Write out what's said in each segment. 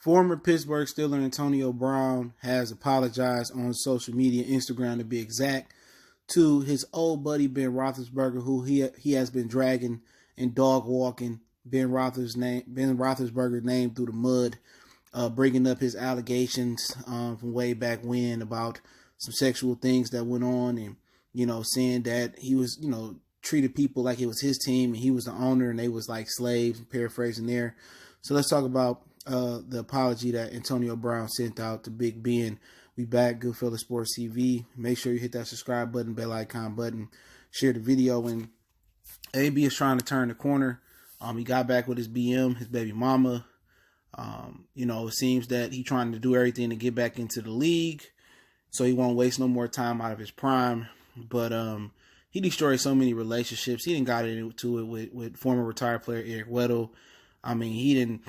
Former Pittsburgh Steeler Antonio Brown has apologized on social media, Instagram to be exact, to his old buddy Ben Roethlisberger, who he has been dragging and dog walking Ben Roethlisberger's name through the mud, bringing up his allegations from way back when about some sexual things that went on, and saying that he was treated people like it was his team and he was the owner and they was like slaves, paraphrasing there. So let's talk about the apology that Antonio Brown sent out to Big Ben. We back, Goodfellas Sports TV. Make sure you hit that subscribe button, bell icon button, share the video. And AB is trying to turn the corner. He got back with his BM, his baby mama. It seems that he's trying to do everything to get back into the league, so he won't waste no more time out of his prime. But he destroyed so many relationships. He didn't got into it with former retired player Eric Weddle. I mean, he didn't,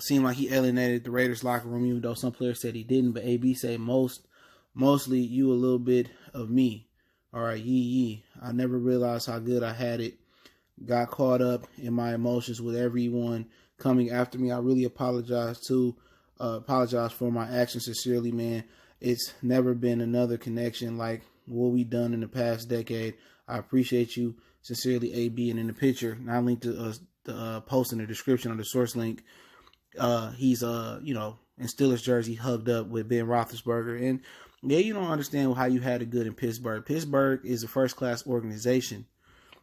seem like he alienated the Raiders locker room, even though some players said he didn't. But AB said mostly you a little bit of me. All right, yee. I never realized how good I had it. Got caught up in my emotions with everyone coming after me. I really apologize for my actions sincerely, man. It's never been another connection like what we done in the past decade. I appreciate you sincerely, AB. And in the picture, and I linked to the post in the description or the source link. He's in Steelers jersey, hugged up with Ben Roethlisberger. And yeah, you don't understand how you had it good in Pittsburgh. Pittsburgh is a first class organization.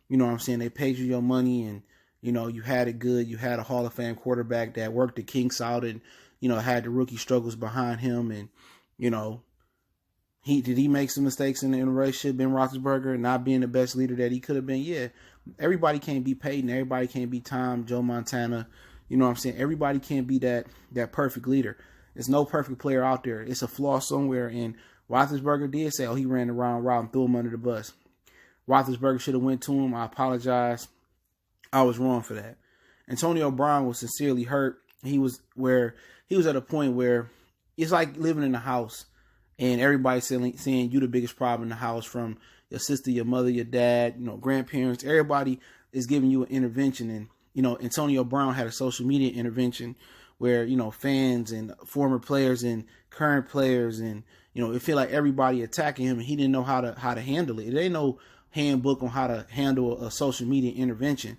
You know what I'm saying? They paid you your money, and you had it good. You had a Hall of Fame quarterback that worked the kinks out, and had the rookie struggles behind him. And did he make some mistakes in the relationship, Ben Roethlisberger, not being the best leader that he could have been? Yeah. Everybody can't be Peyton. Everybody can't be Tom, Joe Montana. You know what I'm saying? Everybody can't be that perfect leader. There's no perfect player out there. It's a flaw somewhere. And Roethlisberger did say, he ran the wrong route and threw him under the bus. Roethlisberger should have went to him. I apologize. I was wrong for that. Antonio Brown was sincerely hurt. He was at a point where it's like living in a house and everybody's saying you the biggest problem in the house, from your sister, your mother, your dad, grandparents. Everybody is giving you an intervention. And, Antonio Brown had a social media intervention where, fans and former players and current players and, it feel like everybody attacking him, and he didn't know how to handle it. There ain't no handbook on how to handle a social media intervention.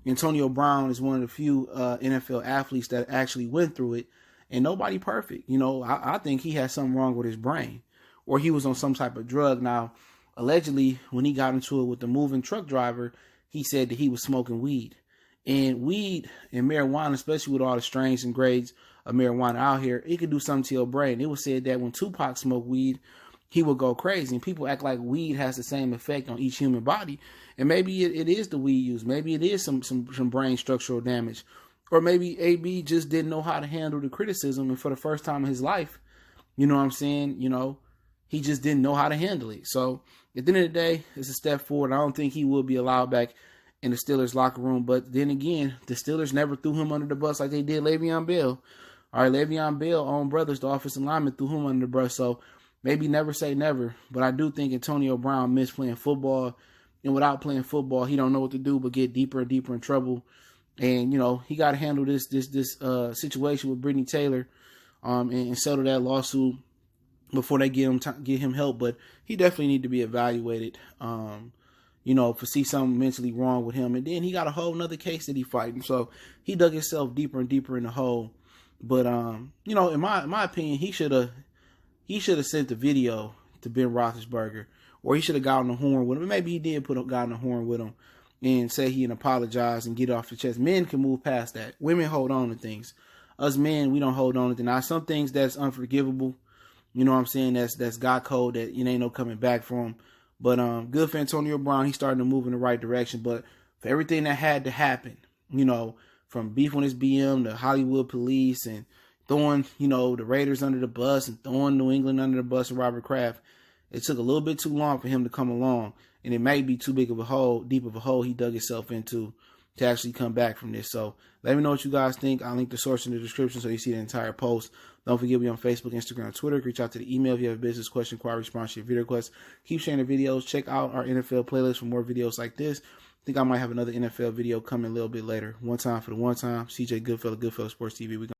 Antonio Brown is one of the few NFL athletes that actually went through it, and nobody perfect. I think he had something wrong with his brain, or he was on some type of drug. Now, allegedly, when he got into it with the moving truck driver, he said that he was smoking weed. And weed and marijuana, especially with all the strains and grades of marijuana out here, it could do something to your brain. It was said that when Tupac smoked weed, he would go crazy. And people act like weed has the same effect on each human body. And maybe it is the weed use. Maybe it is some brain structural damage. Or maybe AB just didn't know how to handle the criticism. And for the first time in his life, you know what I'm saying? He just didn't know how to handle it. So at the end of the day, it's a step forward. I don't think he will be allowed back in the Steelers locker room. But then again, the Steelers never threw him under the bus like they did Le'Veon Bell. All right, Le'Veon Bell, own brothers, the offensive lineman, threw him under the bus. So maybe never say never. But I do think Antonio Brown missed playing football. And without playing football, he don't know what to do but get deeper and deeper in trouble. And, he got to handle this situation with Brittany Taylor and settle that lawsuit before they get him help. But he definitely need to be evaluated, for see something mentally wrong with him. And then he got a whole nother case that he fighting. So he dug himself deeper and deeper in the hole. But, in my opinion, he should have sent the video to Ben Roethlisberger, or he should have got on the horn with him. Maybe he did got on the horn with him and say he can apologize and get off the chest. Men can move past that. Women hold on to things. Us men, we don't hold on to things. Now, some things that's unforgivable. You know what I'm saying? That's God code that ain't no coming back from. But good for Antonio Brown. He's starting to move in the right direction. But for everything that had to happen, from beef on his BM to Hollywood police and throwing, the Raiders under the bus and throwing New England under the bus and Robert Kraft, it took a little bit too long for him to come along. And it may be too big of a hole, deep of a hole he dug himself into to actually come back from this. So let me know what you guys think. I'll link the source in the description so you see the entire post. Don't forget me on Facebook, Instagram, Twitter. Reach out to the email if you have a business question, inquiry, response to your video request. Keep sharing the videos. Check out our NFL playlist for more videos like this. I think I might have another NFL video coming a little bit later. One time for the one time. CJ Goodfellas, Goodfellas Sports TV.